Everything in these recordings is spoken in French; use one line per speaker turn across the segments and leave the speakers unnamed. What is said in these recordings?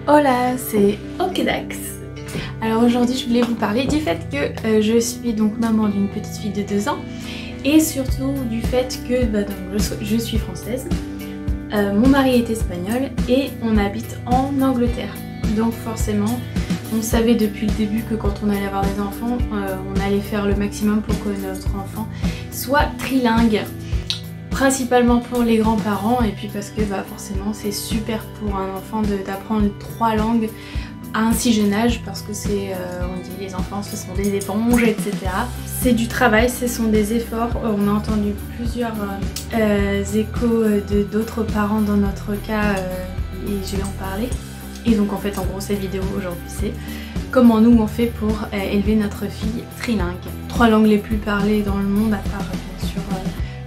Hola, c'est Okedax. Alors aujourd'hui je voulais vous parler du fait que je suis donc maman d'une petite fille de 2 ans et surtout du fait que je suis française, mon mari est espagnol et on habite en Angleterre. Donc forcément on savait depuis le début que quand on allait avoir des enfants, on allait faire le maximum pour que notre enfant soit trilingue. Principalement pour les grands-parents et puis parce que forcément c'est super pour un enfant d'apprendre 3 langues à un si jeune âge parce que c'est, on dit les enfants ce sont des éponges, etc. C'est du travail, ce sont des efforts. On a entendu plusieurs échos de d'autres parents dans notre cas et je vais en parler. Et donc en fait en gros cette vidéo aujourd'hui c'est comment nous on fait pour élever notre fille trilingue. 3 langues les plus parlées dans le monde à part bien sûr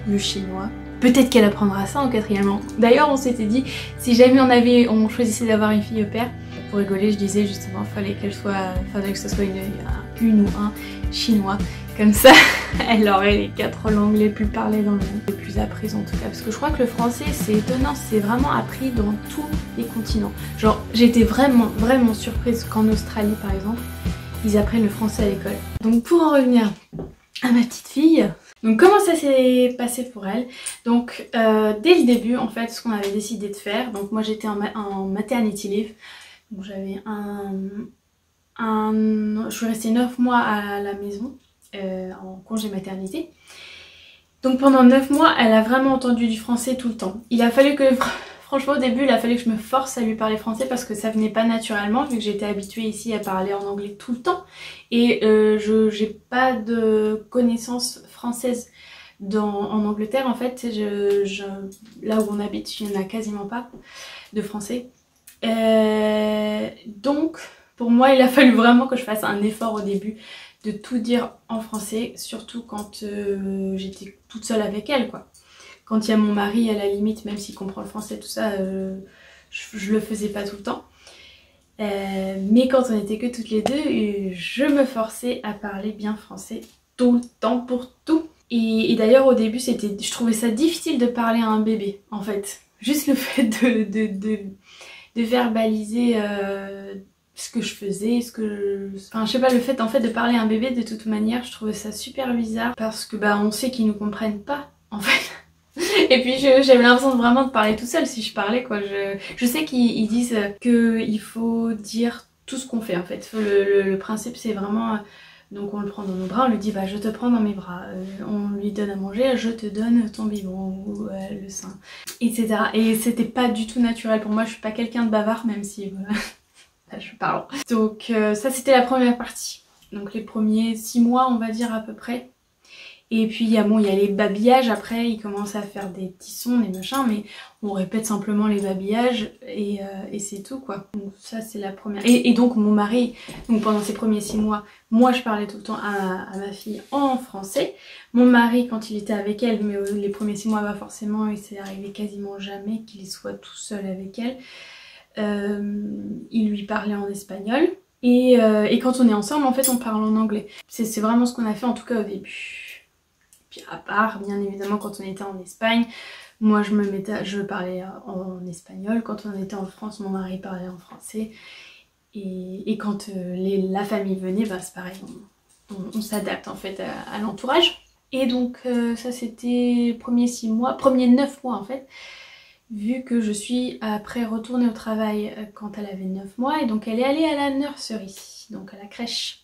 le chinois. Peut-être qu'elle apprendra ça en 4e langue. D'ailleurs on s'était dit si jamais on choisissait d'avoir une fille au père, pour rigoler je disais justement fallait que ce soit une ou un chinois. Comme ça elle aurait les 4 langues les plus parlées dans le monde, les plus apprises en tout cas. Parce que je crois que le français c'est étonnant, c'est vraiment appris dans tous les continents. Genre j'étais vraiment surprise qu'en Australie par exemple, ils apprennent le français à l'école. Donc pour en revenir à ma petite fille, donc comment ça s'est passé pour elle? Donc dès le début en fait ce qu'on avait décidé de faire, donc moi j'étais en maternity leave, donc j'avais je suis restée 9 mois à la maison en congé maternité. Donc pendant 9 mois elle a vraiment entendu du français tout le temps. Il a fallu que, franchement au début il a fallu que je me force à lui parler français parce que ça venait pas naturellement vu que j'étais habituée ici à parler en anglais tout le temps. Et j'ai pas de connaissances françaises en Angleterre en fait. Là où on habite il n'y en a quasiment pas de français. Donc pour moi il a fallu vraiment que je fasse un effort au début de tout dire en français, surtout quand j'étais toute seule avec elle quoi. Quand il y a mon mari à la limite, même s'il comprend le français tout ça, je le faisais pas tout le temps. Mais quand on était que toutes les deux, je me forçais à parler bien français tout le temps pour tout. Et d'ailleurs au début je trouvais ça difficile de parler à un bébé en fait. Juste le fait de verbaliser ce que je faisais, enfin je sais pas, le fait en fait de parler à un bébé de toute manière, je trouvais ça super bizarre parce que on sait qu'ils nous comprennent pas en fait. Et puis j'avais l'impression vraiment de parler tout seul si je parlais quoi. Je sais qu'ils disent qu'il faut dire tout ce qu'on fait en fait. Le principe c'est vraiment, donc on le prend dans nos bras, on lui dit je te prends dans mes bras, on lui donne à manger, je te donne ton biberon ou le sein, etc. Et c'était pas du tout naturel pour moi, je suis pas quelqu'un de bavard même si voilà, là je parle. Donc ça c'était la première partie, donc les premiers 6 mois on va dire à peu près. Et puis il y a les babillages, après ils commencent à faire des petits sons, des machins, mais on répète simplement les babillages et c'est tout quoi. Donc ça c'est la première. Et donc mon mari, donc pendant ces premiers 6 mois, moi je parlais tout le temps à ma fille en français. Mon mari quand il était avec elle, mais les premiers 6 mois forcément, il s'est arrivé quasiment jamais qu'il soit tout seul avec elle. Il lui parlait en espagnol. Et quand on est ensemble en fait on parle en anglais. C'est vraiment ce qu'on a fait en tout cas au début. Puis à part, bien évidemment, quand on était en Espagne, moi je parlais en espagnol. Quand on était en France, mon mari parlait en français. Et quand la famille venait, c'est pareil, on s'adapte en fait à l'entourage. Et donc ça c'était les premiers 6 mois, premiers 9 mois en fait, vu que je suis après retournée au travail quand elle avait 9 mois. Et donc elle est allée à la nursery, donc à la crèche.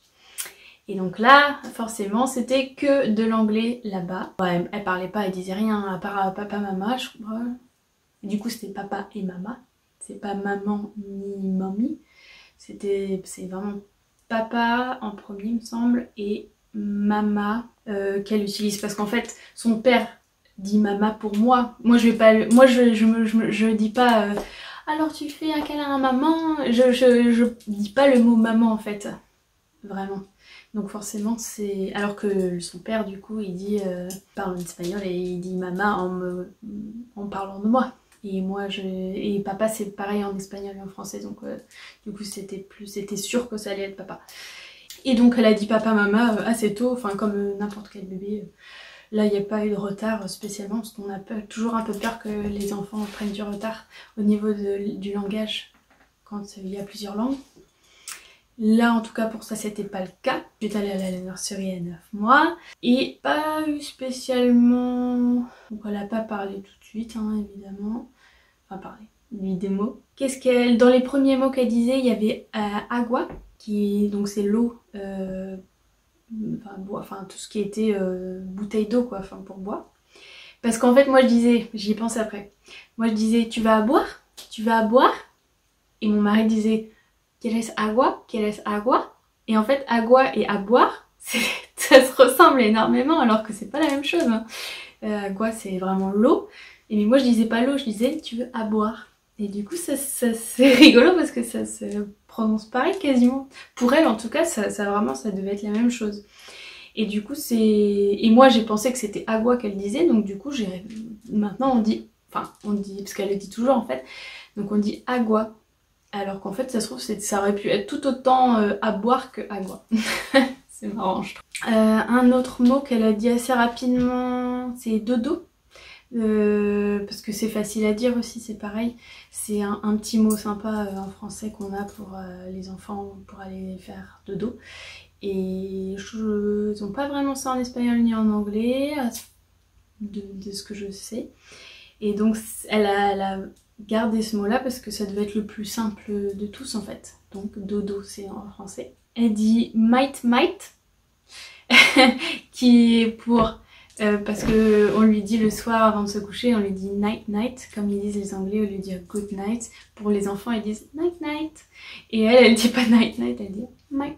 Et donc là, forcément, c'était que de l'anglais là-bas. Ouais, elle parlait pas, elle disait rien à part papa, maman, je crois. Du coup, c'était papa et maman. C'est pas maman ni mamie. C'est vraiment papa en premier, il me semble, et mama qu'elle utilise. Parce qu'en fait, son père dit mama pour moi. Moi, je vais pas, je dis pas alors tu fais un câlin à maman. Je dis pas le mot maman en fait, vraiment. Donc forcément c'est... Alors que son père du coup il parle en espagnol et il dit mama en parlant de moi. Et moi et papa c'est pareil en espagnol et en français, donc du coup c'était sûr que ça allait être papa. Et donc elle a dit papa mama assez tôt, enfin comme n'importe quel bébé. Là il n'y a pas eu de retard spécialement parce qu'on a toujours un peu peur que les enfants prennent du retard au niveau du langage. quand il y a plusieurs langues. Là en tout cas pour ça c'était pas le cas. J'étais allée à la nurserie à 9 mois et pas eu spécialement... Donc elle a pas parlé tout de suite hein, évidemment. Enfin parler, lui des mots. Qu'est-ce qu'elle... Dans les premiers mots qu'elle disait il y avait agua, qui donc c'est l'eau, enfin tout ce qui était bouteille d'eau quoi, enfin pour boire. Parce qu'en fait moi je disais, j'y ai pensé après, moi je disais tu vas à boire? Tu vas à boire? Et mon mari disait ¿Quieres agua? ¿Quieres agua? Et en fait, agua et à boire, ça se ressemble énormément alors que c'est pas la même chose. Hein. Agua, c'est vraiment l'eau. Et mais moi, je disais pas l'eau, je disais tu veux à boire. Et du coup, ça c'est rigolo parce que ça se prononce pareil quasiment. Pour elle, en tout cas, ça vraiment, ça devait être la même chose. Et du coup, c'est... Et moi, j'ai pensé que c'était agua qu'elle disait, donc du coup, maintenant, on dit... Enfin, on dit... Parce qu'elle le dit toujours, en fait. Donc on dit agua. Alors qu'en fait, ça se trouve, ça aurait pu être tout autant à boire que agua. C'est marrant, je trouve. Un autre mot qu'elle a dit assez rapidement, c'est dodo. Parce que c'est facile à dire aussi, c'est pareil. C'est un petit mot sympa en français qu'on a pour les enfants, pour aller faire dodo. Et ils n'ont pas vraiment ça en espagnol ni en anglais, de ce que je sais. Et donc, elle a gardé ce mot-là parce que ça devait être le plus simple de tous en fait. Donc dodo c'est en français. Elle dit might qui est pour parce que on lui dit le soir avant de se coucher, on lui dit night comme ils disent les Anglais, au lieu de dire good night. Pour les enfants ils disent night. Et elle dit pas night, elle dit might,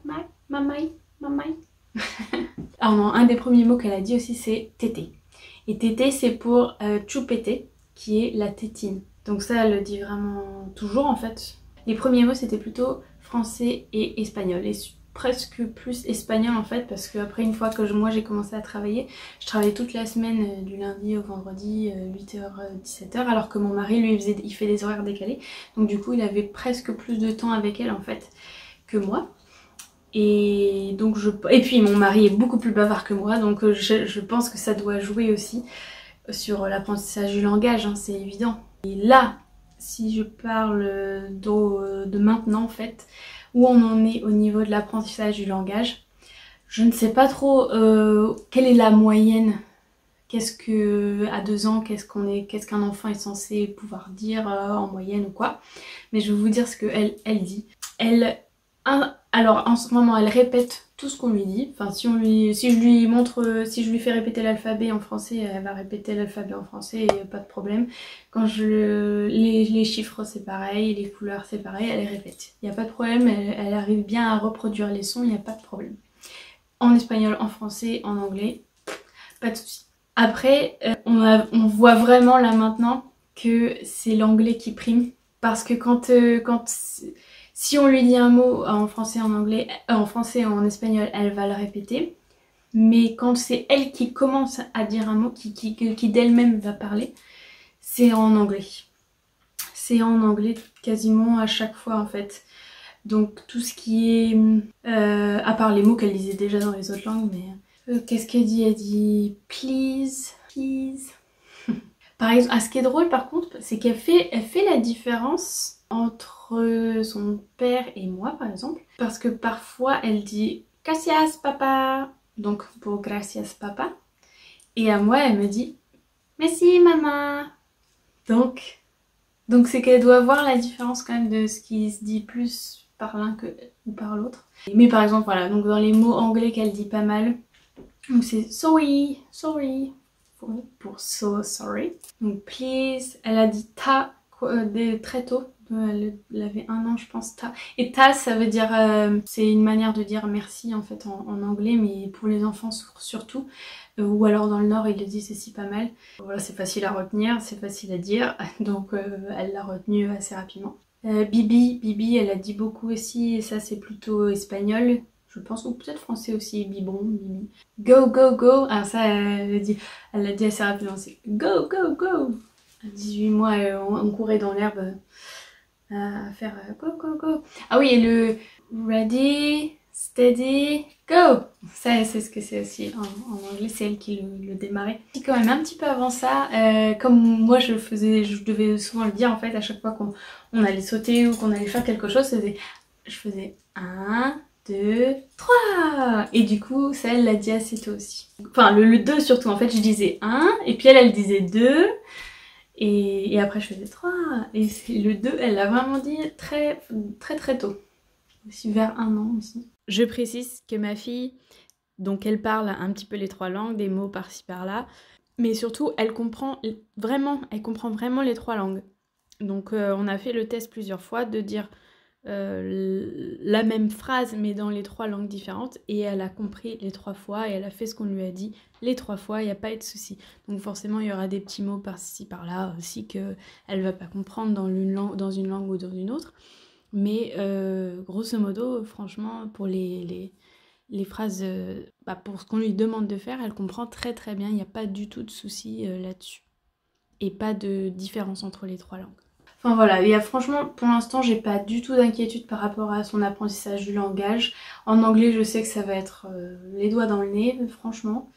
mamai. Alors non, un des premiers mots qu'elle a dit aussi c'est tété. Et tété c'est pour chupete qui est la tétine. Donc ça, elle le dit vraiment toujours en fait. Les premiers mots, c'était plutôt français et espagnol. Et presque plus espagnol en fait, parce qu'après, une fois que moi j'ai commencé à travailler, je travaillais toute la semaine du lundi au vendredi, 8h, 17h, alors que mon mari, lui, il fait des horaires décalés. Donc du coup, il avait presque plus de temps avec elle en fait que moi. Et donc et puis mon mari est beaucoup plus bavard que moi, donc je pense que ça doit jouer aussi sur l'apprentissage du langage, hein, c'est évident. Et là, si je parle de maintenant en fait, où on en est au niveau de l'apprentissage du langage, je ne sais pas trop quelle est la moyenne. Qu'est-ce que à 2 ans, qu'est-ce qu'un enfant est censé pouvoir dire en moyenne ou quoi. Mais je vais vous dire ce qu'elle dit. Alors en ce moment elle répète tout ce qu'on lui dit. Enfin si je lui fais répéter l'alphabet en français, elle va répéter l'alphabet en français et pas de problème. Quand les chiffres c'est pareil, les couleurs c'est pareil, elle les répète. Il n'y a pas de problème, elle arrive bien à reproduire les sons, il n'y a pas de problème. En espagnol, en français, en anglais, pas de souci. Après, on voit vraiment là maintenant que c'est l'anglais qui prime. Parce que si on lui dit un mot en français, en anglais, en français, en espagnol, elle va le répéter. Mais quand c'est elle qui commence à dire un mot, qui d'elle-même va parler, c'est en anglais. C'est en anglais quasiment à chaque fois en fait. Donc tout ce qui est... à part les mots qu'elle disait déjà dans les autres langues, mais... qu'est-ce qu'elle dit? Elle dit please, please. Par exemple, ce qui est drôle par contre, c'est qu'elle fait la différence entre son père et moi par exemple. Parce que parfois elle dit gracias papa, donc pour gracias papa. Et à moi elle me dit merci maman. Donc c'est qu'elle doit voir la différence quand même de ce qui se dit plus par l'un ou par l'autre. Mais par exemple voilà, donc dans les mots anglais qu'elle dit pas mal, donc c'est sorry, pour so sorry. Donc please, elle a dit ta très tôt, elle avait 1 an je pense, ta. Et ta ça veut dire, c'est une manière de dire merci en fait en anglais, mais pour les enfants surtout. Ou alors dans le nord ils le disent aussi pas mal. Voilà, c'est facile à retenir, c'est facile à dire, donc elle l'a retenu assez rapidement. Bibi, elle a dit beaucoup aussi, et ça c'est plutôt espagnol, je pense, ou peut-être français aussi, biberon, bibi. Go, go, go, alors ça elle l'a dit assez rapidement, c'est go, go, go. À 18 mois, on courait dans l'herbe à faire go, go, go. Ah oui, et le ready, steady, go. Ça, c'est ce que c'est aussi en anglais, c'est elle qui le démarrait. Quand même un petit peu avant ça, comme moi je devais souvent le dire en fait à chaque fois qu'on allait sauter ou qu'on allait faire quelque chose, je faisais 1, 2, 3. Et du coup, ça elle l'a dit assez tôt aussi. Enfin le 2 surtout, en fait je disais 1 et puis elle disait 2. Et après je faisais 3. Et le 2, elle l'a vraiment dit très très très tôt. Aussi vers 1 an aussi. Je précise que ma fille, donc elle parle un petit peu les 3 langues, des mots par-ci par-là, mais surtout elle comprend vraiment les 3 langues. Donc on a fait le test plusieurs fois de dire la même phrase mais dans les 3 langues différentes et elle a compris les 3 fois et elle a fait ce qu'on lui a dit les 3 fois, il n'y a pas eu de souci. Donc forcément il y aura des petits mots par-ci par-là aussi qu'elle ne va pas comprendre dans une langue ou dans une autre. Mais grosso modo, franchement, pour les phrases, pour ce qu'on lui demande de faire, elle comprend très très bien, il n'y a pas du tout de souci là-dessus. Et pas de différence entre les 3 langues. Enfin voilà, franchement, pour l'instant, j'ai pas du tout d'inquiétude par rapport à son apprentissage du langage. En anglais, je sais que ça va être les doigts dans le nez, franchement.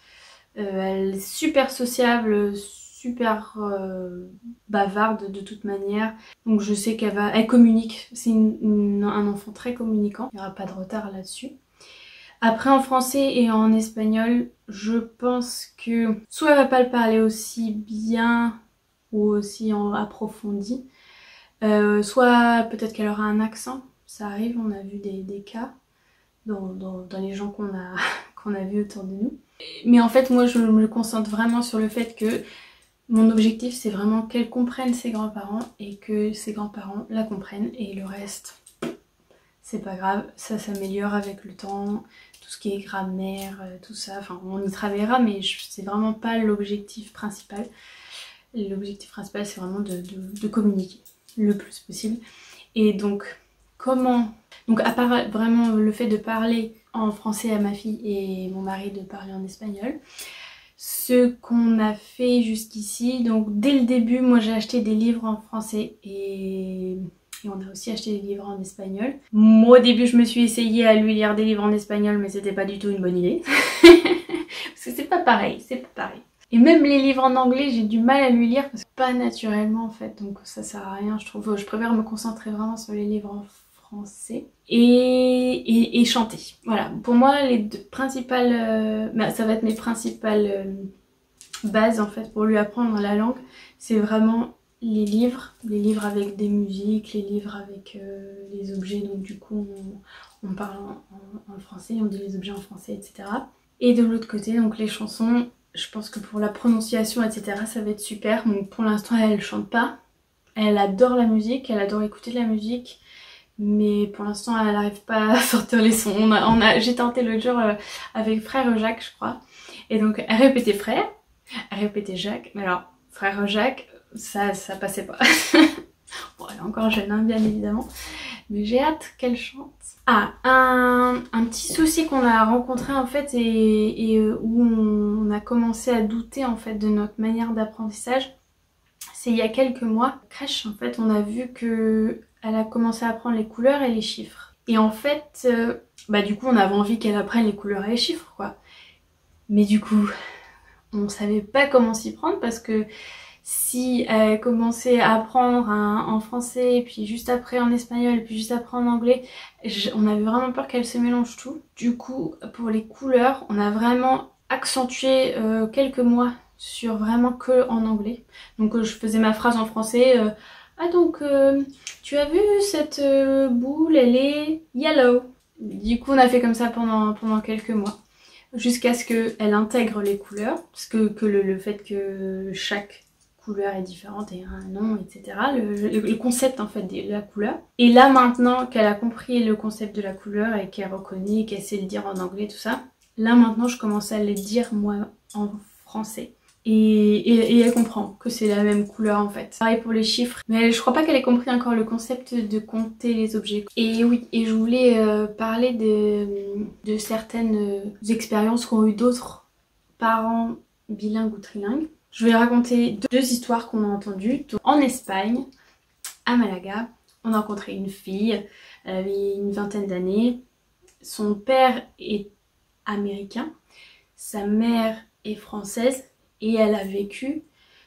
Elle est super sociable, super bavarde de toute manière. Donc je sais elle communique. C'est un enfant très communicant. Il n'y aura pas de retard là-dessus. Après en français et en espagnol, je pense que soit elle va pas le parler aussi bien ou aussi approfondi, soit peut-être qu'elle aura un accent. Ça arrive, on a vu des cas dans les gens qu'on a vus autour de nous. Mais en fait, moi, je me concentre vraiment sur le fait que mon objectif, c'est vraiment qu'elle comprenne ses grands-parents et que ses grands-parents la comprennent. Et le reste, c'est pas grave, ça s'améliore avec le temps. Tout ce qui est grammaire, tout ça, enfin, on y travaillera, mais c'est vraiment pas l'objectif principal. L'objectif principal, c'est vraiment de communiquer le plus possible. Et donc, donc à part vraiment le fait de parler en français à ma fille et mon mari de parler en espagnol, ce qu'on a fait jusqu'ici, donc dès le début, moi j'ai acheté des livres en français et on a aussi acheté des livres en espagnol. Moi au début je me suis essayée à lui lire des livres en espagnol, mais c'était pas du tout une bonne idée. Parce que c'est pas pareil. Et même les livres en anglais, j'ai du mal à lui lire parce que pas naturellement en fait, donc ça sert à rien je trouve. Je préfère me concentrer vraiment sur les livres en français et chanter. Voilà, pour moi les deux principales, ça va être mes principales bases en fait pour lui apprendre la langue. C'est vraiment les livres avec des musiques, les livres avec les objets, donc du coup on parle en français, on dit les objets en français, etc. Et de l'autre côté, donc les chansons, je pense que pour la prononciation, etc., ça va être super. Donc pour l'instant, elle chante pas. Elle adore la musique, elle adore écouter de la musique. Mais pour l'instant, elle n'arrive pas à sortir les sons. J'ai tenté l'autre jour avec Frère Jacques, je crois. Et donc, elle répétait Frère, elle répétait Jacques. Mais alors, Frère Jacques, ça passait pas. Bon, elle est encore jeune, hein, bien évidemment. Mais j'ai hâte qu'elle chante. Ah, un petit souci qu'on a rencontré en fait et où on a commencé à douter en fait de notre manière d'apprentissage, c'est il y a quelques mois. Crèche en fait, on a vu que elle a commencé à apprendre les couleurs et les chiffres. Et en fait, du coup on avait envie qu'elle apprenne les couleurs et les chiffres quoi. Mais du coup, on savait pas comment s'y prendre parce que si elle commençait à apprendre en français, et puis juste après en espagnol, et puis juste après en anglais, on avait vraiment peur qu'elle se mélange tout. Du coup, pour les couleurs, on a vraiment accentué quelques mois sur vraiment que en anglais. Donc je faisais ma phrase en français, tu as vu cette boule, elle est yellow. Du coup, on a fait comme ça pendant quelques mois. Jusqu'à ce qu'elle intègre les couleurs, parce que le fait que chaque couleur est différente et un nom, etc. Le concept en fait de la couleur. Et là maintenant qu'elle a compris le concept de la couleur et qu'elle reconnaît, qu'elle sait le dire en anglais, tout ça, là maintenant je commence à le dire moi en français. Et elle comprend que c'est la même couleur en fait. Pareil pour les chiffres, mais je crois pas qu'elle ait compris encore le concept de compter les objets. Et oui, et je voulais parler de certaines expériences qu'ont eu d'autres parents bilingues ou trilingues. Je vais raconter deux histoires qu'on a entendues. Donc, en Espagne, à Malaga, on a rencontré une fille, elle avait une vingtaine d'années. son père est américain, sa mère est française et elle a vécu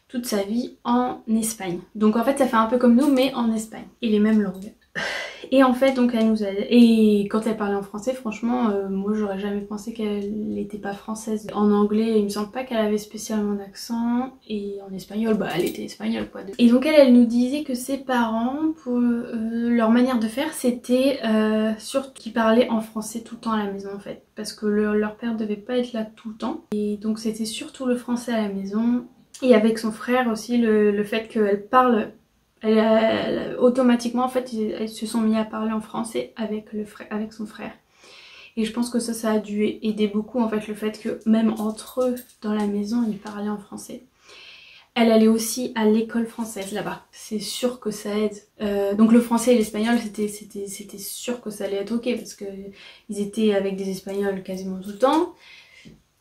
toute sa vie en Espagne. Donc en fait ça fait un peu comme nous mais en Espagne. Et les mêmes langues. Et en fait donc elle nous a... Et quand elle parlait en français franchement moi j'aurais jamais pensé qu'elle n'était pas française. En anglais il me semble pas qu'elle avait spécialement d'accent et en espagnol bah elle était espagnole quoi. Et donc elle nous disait que ses parents pour leur manière de faire c'était surtout qu'ils parlaient en français tout le temps à la maison en fait. Parce que leur père devait pas être là tout le temps et donc c'était surtout le français à la maison. Et avec son frère aussi le fait qu'elle parle... automatiquement en fait ils se sont mis à parler en français avec son frère et je pense que ça a dû aider beaucoup en fait le fait que même entre eux dans la maison ils parlaient en français. Elle allait aussi à l'école française là-bas, c'est sûr que ça aide. Donc le français et l'espagnol c'était sûr que ça allait être ok parce que ils étaient avec des espagnols quasiment tout le temps.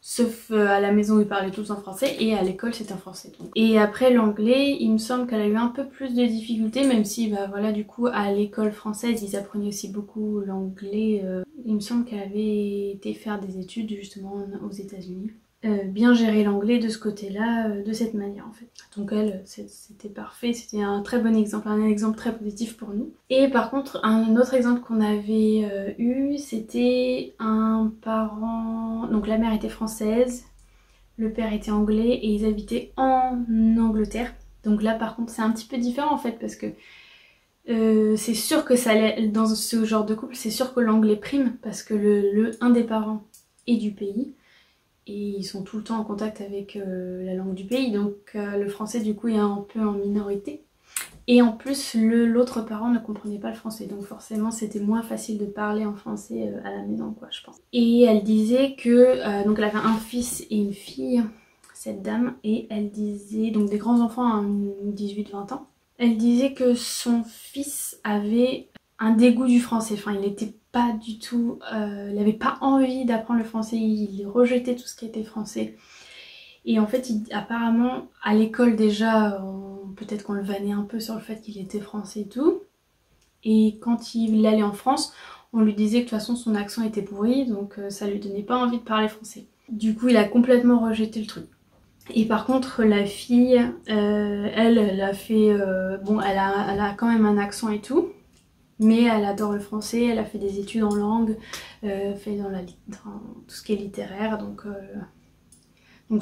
Sauf à la maison où ils parlaient tous en français et à l'école c'était en français. Donc. Et après l'anglais, il me semble qu'elle a eu un peu plus de difficultés même si bah voilà du coup à l'école française ils apprenaient aussi beaucoup l'anglais. Il me semble qu'elle avait été faire des études justement aux États-Unis. Bien gérer l'anglais de ce côté-là, de cette manière en fait. Donc elle, c'était parfait, c'était un très bon exemple, un exemple très positif pour nous. Et par contre, un autre exemple qu'on avait eu, c'était un parent... Donc la mère était française, le père était anglais et ils habitaient en Angleterre. Donc là par contre c'est un petit peu différent en fait parce que c'est sûr que ça allait, dans ce genre de couple, c'est sûr que l'anglais prime parce que un des parents est du pays. Et ils sont tout le temps en contact avec la langue du pays, donc le français du coup est un peu en minorité. Et en plus l'autre parent ne comprenait pas le français, donc forcément c'était moins facile de parler en français à la maison quoi je pense. Et elle disait que, donc elle avait un fils et une fille, cette dame, et elle disait, donc des grands enfants, hein, 18-20 ans, elle disait que son fils avait un dégoût du français, enfin il était pas du tout, il avait pas envie d'apprendre le français, il rejetait tout ce qui était français. Et en fait apparemment à l'école déjà, peut-être qu'on le vannait un peu sur le fait qu'il était français et tout. Et quand il allait en France, on lui disait que de toute façon son accent était pourri, donc ça lui donnait pas envie de parler français. Du coup il a complètement rejeté le truc. Et par contre la fille, elle a fait, bon elle a quand même un accent et tout. Mais elle adore le français, elle a fait des études en langue, fait dans tout ce qui est littéraire, donc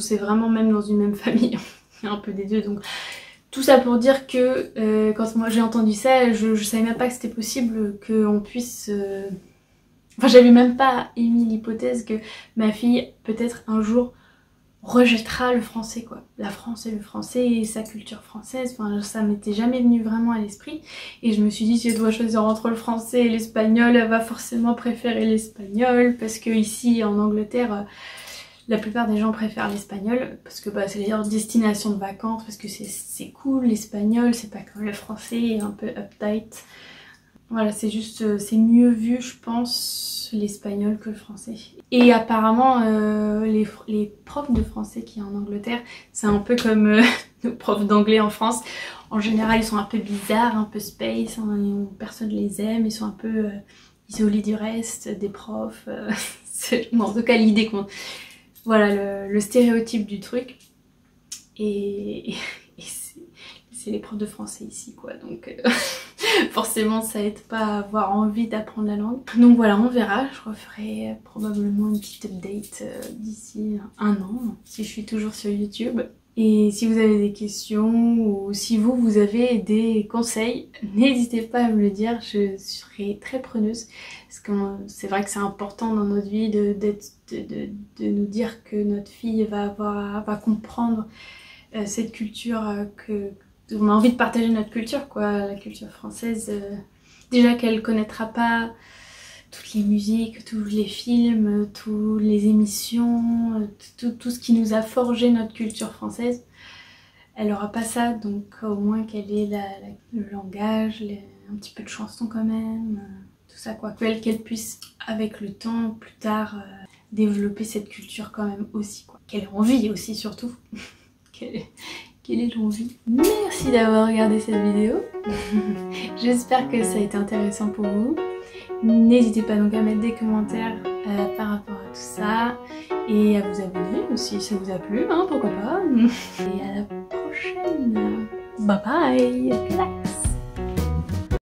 c'est vraiment même dans une même famille, il y a un peu des deux. Donc tout ça pour dire que quand moi j'ai entendu ça, je savais même pas que c'était possible qu'on puisse... Enfin j'avais même pas émis l'hypothèse que ma fille peut-être un jour rejettera le français quoi. La France et le français et sa culture française, enfin ça m'était jamais venu vraiment à l'esprit et je me suis dit si elle doit choisir entre le français et l'espagnol, elle va forcément préférer l'espagnol parce que ici en Angleterre la plupart des gens préfèrent l'espagnol parce que bah, c'est leur destination de vacances, parce que c'est cool l'espagnol, c'est pas comme le français, un peu uptight. Voilà, c'est juste, c'est mieux vu je pense l'espagnol que le français. Et apparemment les profs de français qui y a en Angleterre, c'est un peu comme nos profs d'anglais en France. En général ils sont un peu bizarres, un peu space, hein, personne les aime, ils sont un peu isolés du reste des profs. Bon, en tout cas l'idée qu'on... Voilà le stéréotype du truc. Et c'est les profs de français ici quoi, donc forcément ça aide pas à avoir envie d'apprendre la langue. Donc voilà, on verra, je referai probablement une petite update d'ici un an, si je suis toujours sur YouTube. Et si vous avez des questions ou si vous avez des conseils, n'hésitez pas à me le dire, je serai très preneuse. Parce que c'est vrai que c'est important dans notre vie de nous dire que notre fille va comprendre cette culture, on a envie de partager notre culture quoi, la culture française. Déjà qu'elle connaîtra pas toutes les musiques, tous les films, toutes les émissions, tout ce qui nous a forgé notre culture française. Elle aura pas ça, donc au moins qu'elle ait le langage, un petit peu de chansons quand même, tout ça quoi. Qu'elle puisse avec le temps, plus tard, développer cette culture quand même aussi quoi. Qu'elle ait envie aussi surtout. Qu'elle ait l'envie. Merci d'avoir regardé cette vidéo. J'espère que ça a été intéressant pour vous. N'hésitez pas donc à mettre des commentaires par rapport à tout ça et à vous abonner si ça vous a plu, hein, pourquoi pas. Et à la prochaine. Bye bye. Relax.